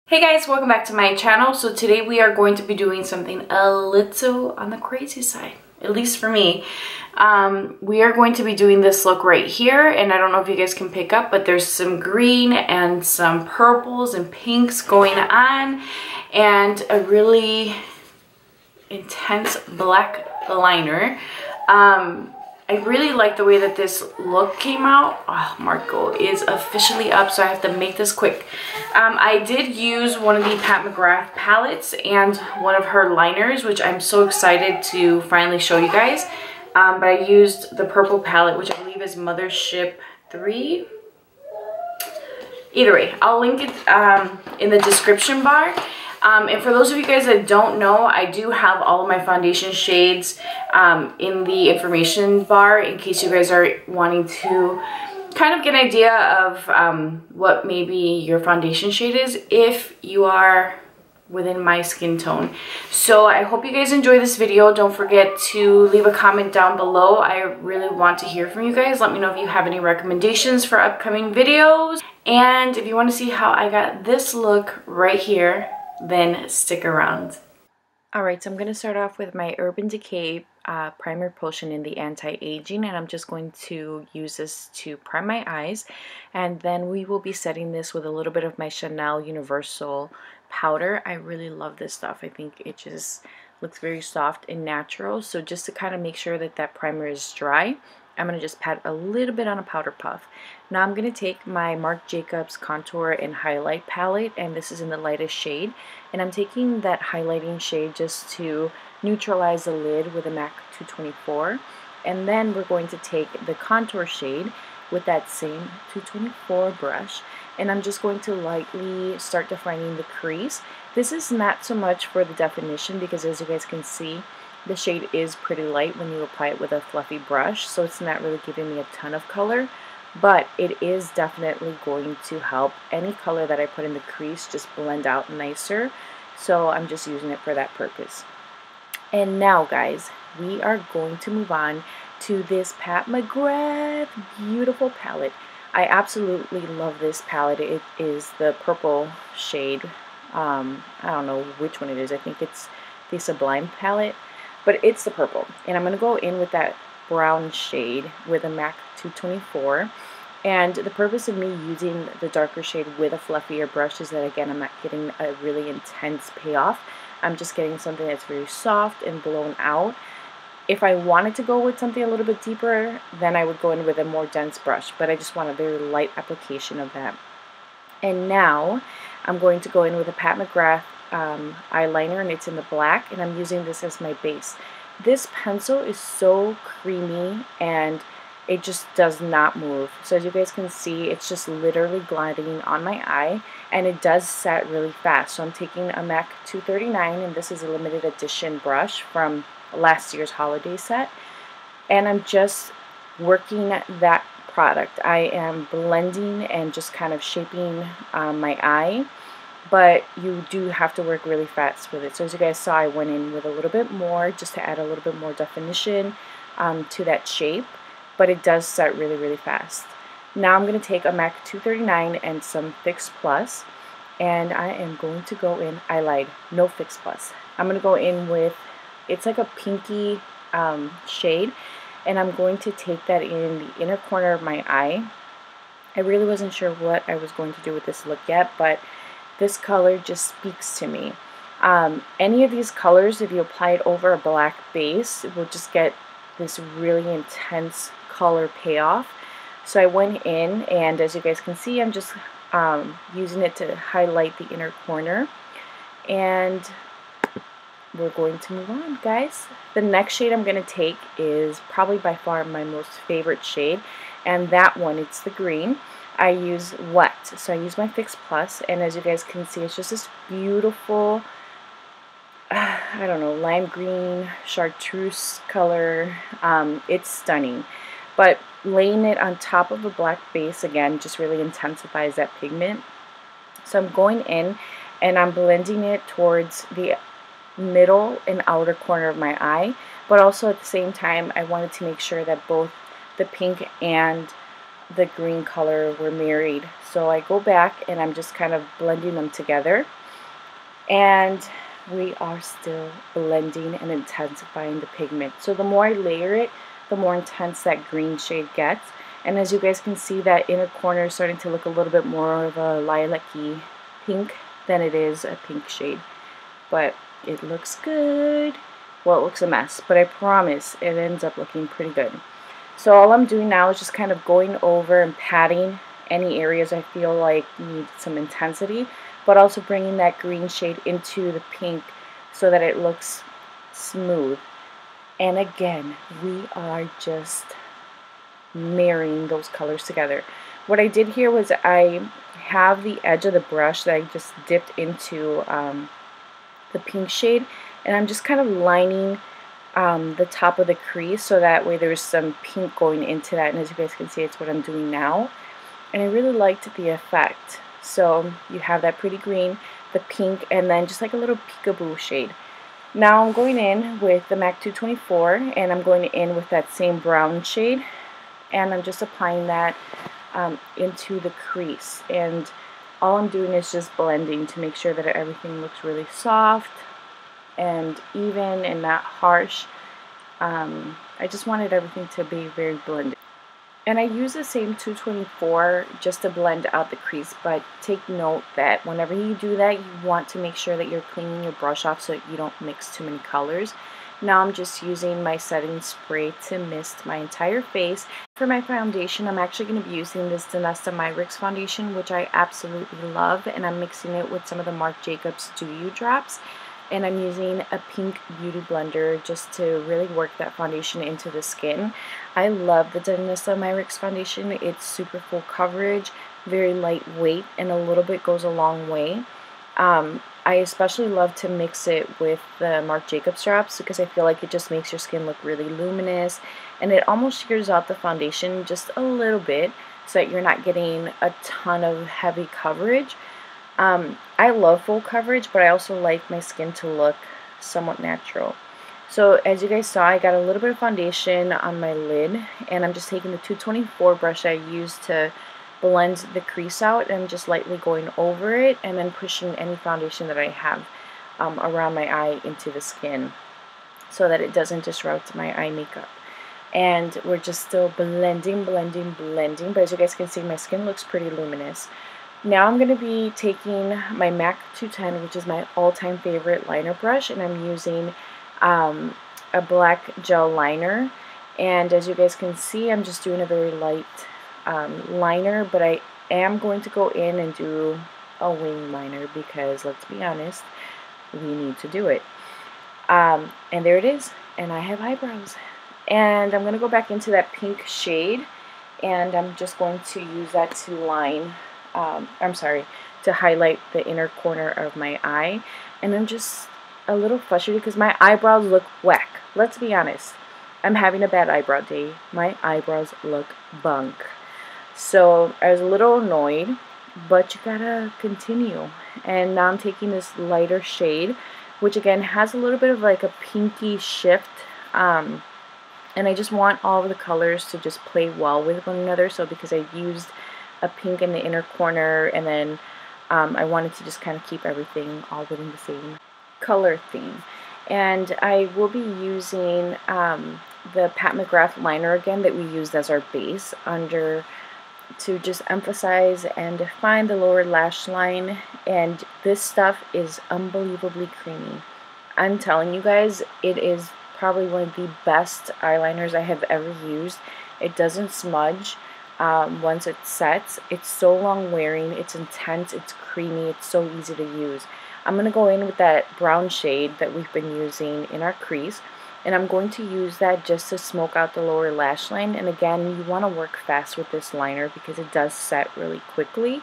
Hey guys, welcome back to my channel. So today we are going to be doing something a little on the crazy side, at least for me. We are going to be doing this look right here, and I don't know if you guys can pick up, but there's some green and some purples and pinks going on, and a really intense black liner. I really like the way that this look came out. Oh, Marco is officially up, so I have to make this quick. I did use one of the Pat McGrath palettes and one of her liners, which I'm so excited to finally show you guys. But I used the purple palette, which I believe is Mothership 3. Either way, I'll link it in the description bar. And for those of you guys that don't know, I do have all of my foundation shades in the information bar in case you guys are wanting to kind of get an idea of what maybe your foundation shade is if you are within my skin tone. So I hope you guys enjoy this video. Don't forget to leave a comment down below. I really want to hear from you guys. Let me know if you have any recommendations for upcoming videos. And if you want to see how I got this look right here, then stick around. Alright, so I'm going to start off with my Urban Decay Primer Potion in the Anti-Aging, and I'm just going to use this to prime my eyes, and then we will be setting this with a little bit of my Chanel Universal powder. I really love this stuff. I think it just looks very soft and natural, so just to kind of make sure that that primer is dry, I'm going to just pat a little bit on a powder puff. Now I'm going to take my Marc Jacobs Contour and Highlight palette, and this is in the lightest shade, and I'm taking that highlighting shade just to neutralize the lid with a MAC 224, and then we're going to take the contour shade with that same 224 brush, and I'm just going to lightly start defining the crease. This is not so much for the definition because, as you guys can see, the shade is pretty light when you apply it with a fluffy brush, so it's not really giving me a ton of color, but it is definitely going to help any color that I put in the crease just blend out nicer, so I'm just using it for that purpose. And now guys, we are going to move on to this Pat McGrath beautiful palette. I absolutely love this palette. It is the purple shade. I don't know which one it is. I think it's the Sublime palette, but it's the purple, and I'm going to go in with that brown shade with a MAC 224, and the purpose of me using the darker shade with a fluffier brush is that, again, I'm not getting a really intense payoff. I'm just getting something that's very soft and blown out. If I wanted to go with something a little bit deeper, then I would go in with a more dense brush, but I just want a very light application of that. And now I'm going to go in with a Pat McGrath eyeliner, and it's in the black, and I'm using this as my base. This pencil is so creamy and it just does not move. So as you guys can see, it's just literally gliding on my eye, and it does set really fast. So I'm taking a MAC 239, and this is a limited edition brush from last year's holiday set, and I'm just working that product. I am blending and just kind of shaping my eye, but you do have to work really fast with it. So as you guys saw, I went in with a little bit more just to add a little bit more definition to that shape, but it does set really, really fast. Now I'm going to take a MAC 239 and some Fix Plus, and I am going to go in, I lied, no Fix Plus. I'm going to go in with, it's like a pinky shade, and I'm going to take that in the inner corner of my eye. I really wasn't sure what I was going to do with this look yet, but this color just speaks to me. Any of these colors, if you apply it over a black base, it will just get this really intense color payoff. So I went in, and as you guys can see, I'm just using it to highlight the inner corner, and we're going to move on, guys. The next shade I'm going to take is probably by far my most favorite shade, and that one, it's the green. I use Wet, so I use my Fix Plus, and as you guys can see, it's just this beautiful, I don't know, lime green, chartreuse color. It's stunning, but laying it on top of a black base, again, just really intensifies that pigment. So I'm going in, and I'm blending it towards the middle and outer corner of my eye, but also at the same time, I wanted to make sure that both the pink and the green color were married. So I go back and I'm just kind of blending them together, and we are still blending and intensifying the pigment. So the more I layer it, the more intense that green shade gets. And as you guys can see, that inner corner is starting to look a little bit more of a lilac-y pink than it is a pink shade. But it looks good. Well, it looks a mess, but I promise it ends up looking pretty good. So all I'm doing now is just kind of going over and patting any areas I feel like need some intensity, but also bringing that green shade into the pink so that it looks smooth. And again, we are just marrying those colors together. What I did here was I have the edge of the brush that I just dipped into the pink shade, and I'm just kind of lining the top of the crease so that way there's some pink going into that, and as you guys can see, it's what I'm doing now. And I really liked the effect. So you have that pretty green, the pink, and then just like a little peekaboo shade. Now I'm going in with the MAC 224, and I'm going in with that same brown shade, and I'm just applying that into the crease. And all I'm doing is just blending to make sure that everything looks really soft and even and not harsh. I just wanted everything to be very blended. And I use the same 224 just to blend out the crease, but take note that whenever you do that, you want to make sure that you're cleaning your brush off so that you don't mix too many colors. Now I'm just using my setting spray to mist my entire face. For my foundation, I'm actually going to be using this Danessa Myricks foundation, which I absolutely love, and I'm mixing it with some of the Marc Jacobs Do You drops. And I'm using a pink beauty blender just to really work that foundation into the skin. I love the Danessa Myricks foundation. It's super full coverage, very lightweight, and a little bit goes a long way. I especially love to mix it with the Marc Jacobs drops because I feel like it just makes your skin look really luminous, and it almost shears out the foundation just a little bit so that you're not getting a ton of heavy coverage. I love full coverage, but I also like my skin to look somewhat natural. So as you guys saw, I got a little bit of foundation on my lid, and I'm just taking the 224 brush I used to blend the crease out, and just lightly going over it and then pushing any foundation that I have around my eye into the skin so that it doesn't disrupt my eye makeup. And we're just still blending, blending, blending, but as you guys can see, my skin looks pretty luminous. Now I'm going to be taking my MAC 210, which is my all-time favorite liner brush, and I'm using a black gel liner. And as you guys can see, I'm just doing a very light liner, but I am going to go in and do a wing liner because, let's be honest, we need to do it. And there it is, and I have eyebrows. And I'm going to go back into that pink shade, and I'm just going to use that to line to highlight the inner corner of my eye. And I'm just a little frustrated because my eyebrows look whack. Let's be honest. I'm having a bad eyebrow day. My eyebrows look bunk. So I was a little annoyed, but you gotta continue. And now I'm taking this lighter shade, which again has a little bit of like a pinky shift. And I just want all of the colors to just play well with one another. So because I used a pink in the inner corner, and then I wanted to just kind of keep everything all within the same color theme. And I will be using the Pat McGrath liner again that we used as our base under to just emphasize and define the lower lash line. And this stuff is unbelievably creamy. I'm telling you guys, it is probably one of the best eyeliners I have ever used. It doesn't smudge once it sets. It's so long wearing, it's intense, it's creamy, it's so easy to use. I'm going to go in with that brown shade that we've been using in our crease, and I'm going to use that just to smoke out the lower lash line. And again, you want to work fast with this liner because it does set really quickly,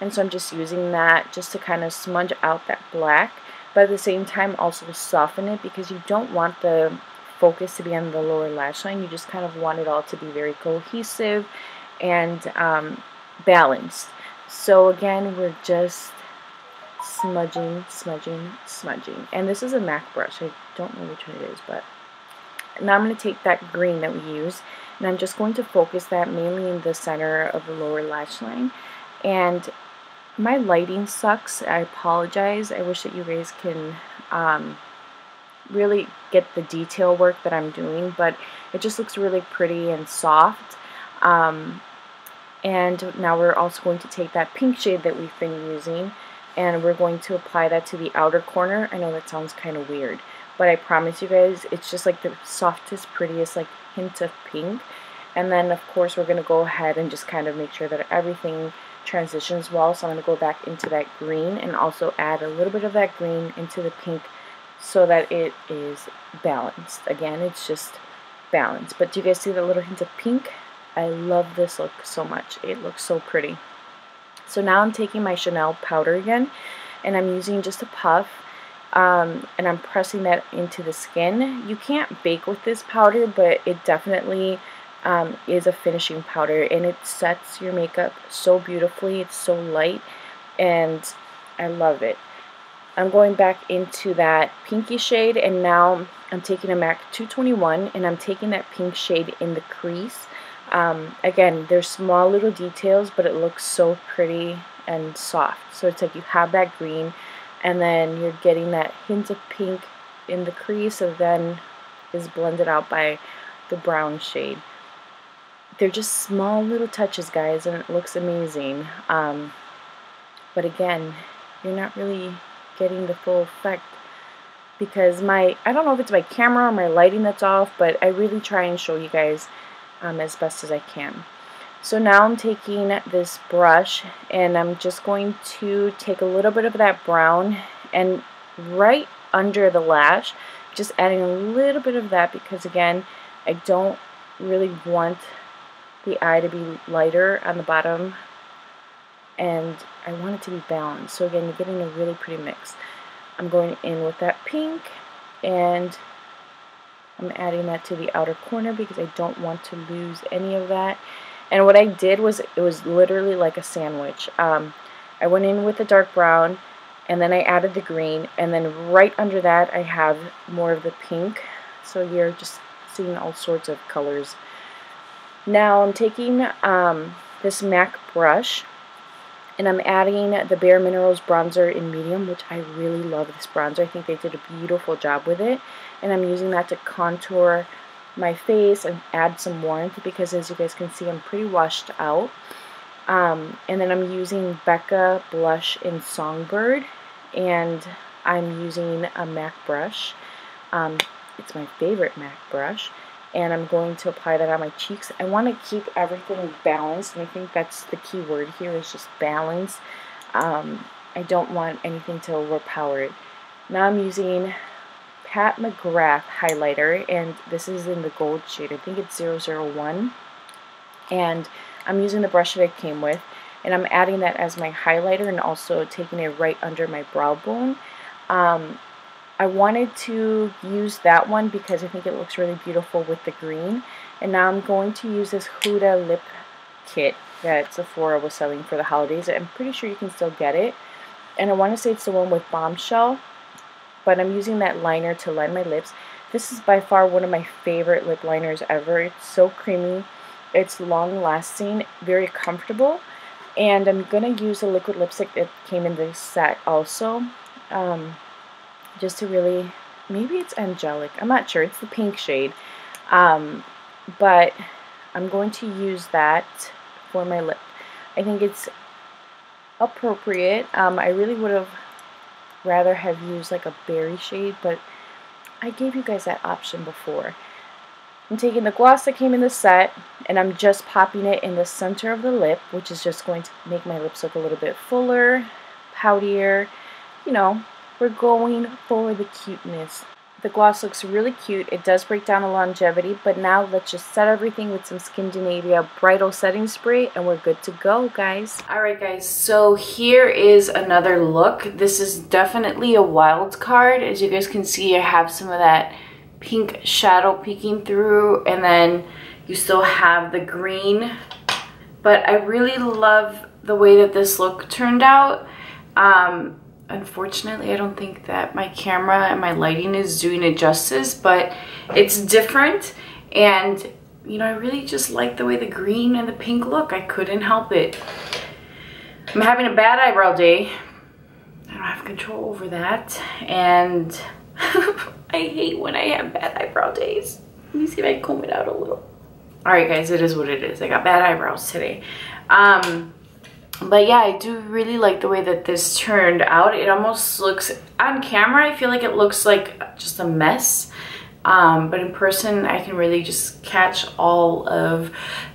and so I'm just using that just to kind of smudge out that black, but at the same time also soften it, because you don't want the focus to be on the lower lash line. You just kind of want it all to be very cohesive and balanced. So again, we're just smudging, smudging, smudging. And this is a MAC brush. I don't know which one it is, but now I'm going to take that green that we used, and I'm just going to focus that mainly in the center of the lower lash line. And my lighting sucks. I apologize. I wish that you guys can really get the detail work that I'm doing, but it just looks really pretty and soft. And now we're also going to take that pink shade that we've been using, and we're going to apply that to the outer corner. I know that sounds kind of weird, but I promise you guys, it's just like the softest, prettiest like hint of pink. And then of course we're going to go ahead and just kind of make sure that everything transitions well. So I'm going to go back into that green and also add a little bit of that green into the pink so that it is balanced. Again, it's just balanced. But do you guys see the little hint of pink? I love this look so much. It looks so pretty. So now I'm taking my Chanel powder again, and I'm using just a puff, and I'm pressing that into the skin. You can't bake with this powder, but it definitely is a finishing powder, and it sets your makeup so beautifully. It's so light, and I love it. I'm going back into that pinky shade, and now I'm taking a MAC 221, and I'm taking that pink shade in the crease. Again, there's small little details, but it looks so pretty and soft. So it's like you have that green, and then you're getting that hint of pink in the crease, and then is blended out by the brown shade. They're just small little touches, guys, and it looks amazing. But again, you're not really getting the full effect because I don't know if it's my camera or my lighting that's off, but I really try and show you guys as best as I can. So now I'm taking this brush, and I'm just going to take a little bit of that brown, and right under the lash, just adding a little bit of that, because again, I don't really want the eye to be lighter on the bottom, and I want it to be balanced. So again, you're getting a really pretty mix. I'm going in with that pink, and I'm adding that to the outer corner because I don't want to lose any of that. And what I did was, it was literally like a sandwich. I went in with the dark brown, and then I added the green, and then right under that I have more of the pink. So you're just seeing all sorts of colors. Now I'm taking this MAC brush, and I'm adding the Bare Minerals bronzer in medium, which I really love this bronzer. I think they did a beautiful job with it. And I'm using that to contour my face and add some warmth, because as you guys can see, I'm pretty washed out. And then I'm using Becca blush in Songbird, and I'm using a MAC brush. It's my favorite MAC brush, and I'm going to apply that on my cheeks. I want to keep everything balanced, and I think that's the key word here, is just balance. I don't want anything to overpower it. Now I'm using Pat McGrath highlighter, and this is in the gold shade. I think it's 001, and I'm using the brush that it came with, and I'm adding that as my highlighter and also taking it right under my brow bone. I wanted to use that one because I think it looks really beautiful with the green. And now I'm going to use this Huda lip kit that Sephora was selling for the holidays. I'm pretty sure you can still get it, and I want to say it's the one with Bombshell, but I'm using that liner to line my lips. This is by far one of my favorite lip liners ever. It's so creamy, it's long lasting, very comfortable, and I'm going to use a liquid lipstick that came in this set also, just to really, maybe it's Angelic, I'm not sure, it's the pink shade, but I'm going to use that for my lip. I think it's appropriate. I really would have rather have used like a berry shade, but I gave you guys that option before. I'm taking the gloss that came in the set, and I'm just popping it in the center of the lip, which is just going to make my lips look a little bit fuller, poutier. You know, we're going for the cuteness. The gloss looks really cute. It does break down the longevity, but now let's just set everything with some Skindinavia Bridal Setting Spray, and we're good to go, guys. Alright guys, so here is another look. This is definitely a wild card. As you guys can see, I have some of that pink shadow peeking through, and then you still have the green. But I really love the way that this look turned out. unfortunately, I don't think that my camera and my lighting is doing it justice, but it's different. And, you know, I really just like the way the green and the pink look. I couldn't help it. I'm having a bad eyebrow day. I don't have control over that. And I hate when I have bad eyebrow days. Let me see if I can comb it out a little. All right, guys, it is what it is. I got bad eyebrows today. But yeah, I do really like the way that this turned out. It almost looks, on camera, I feel like it looks like just a mess. But in person, I can really just catch all of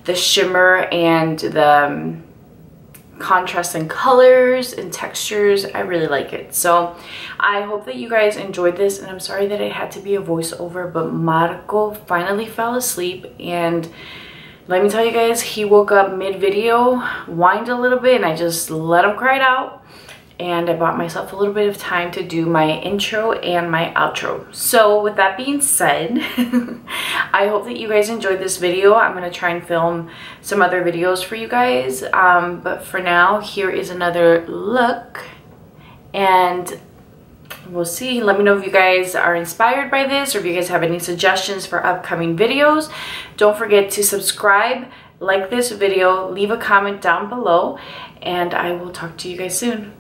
the shimmer and the contrast in colors and textures. I really like it. So I hope that you guys enjoyed this, and I'm sorry that it had to be a voiceover, but Marco finally fell asleep, and let me tell you guys, he woke up mid-video, whined a little bit, and I just let him cry it out. And I bought myself a little bit of time to do my intro and my outro. So with that being said, I hope that you guys enjoyed this video. I'm going to try and film some other videos for you guys. But for now, here is another look. And we'll see. Let me know if you guys are inspired by this, or if you guys have any suggestions for upcoming videos. Don't forget to subscribe, like this video, leave a comment down below, and I will talk to you guys soon.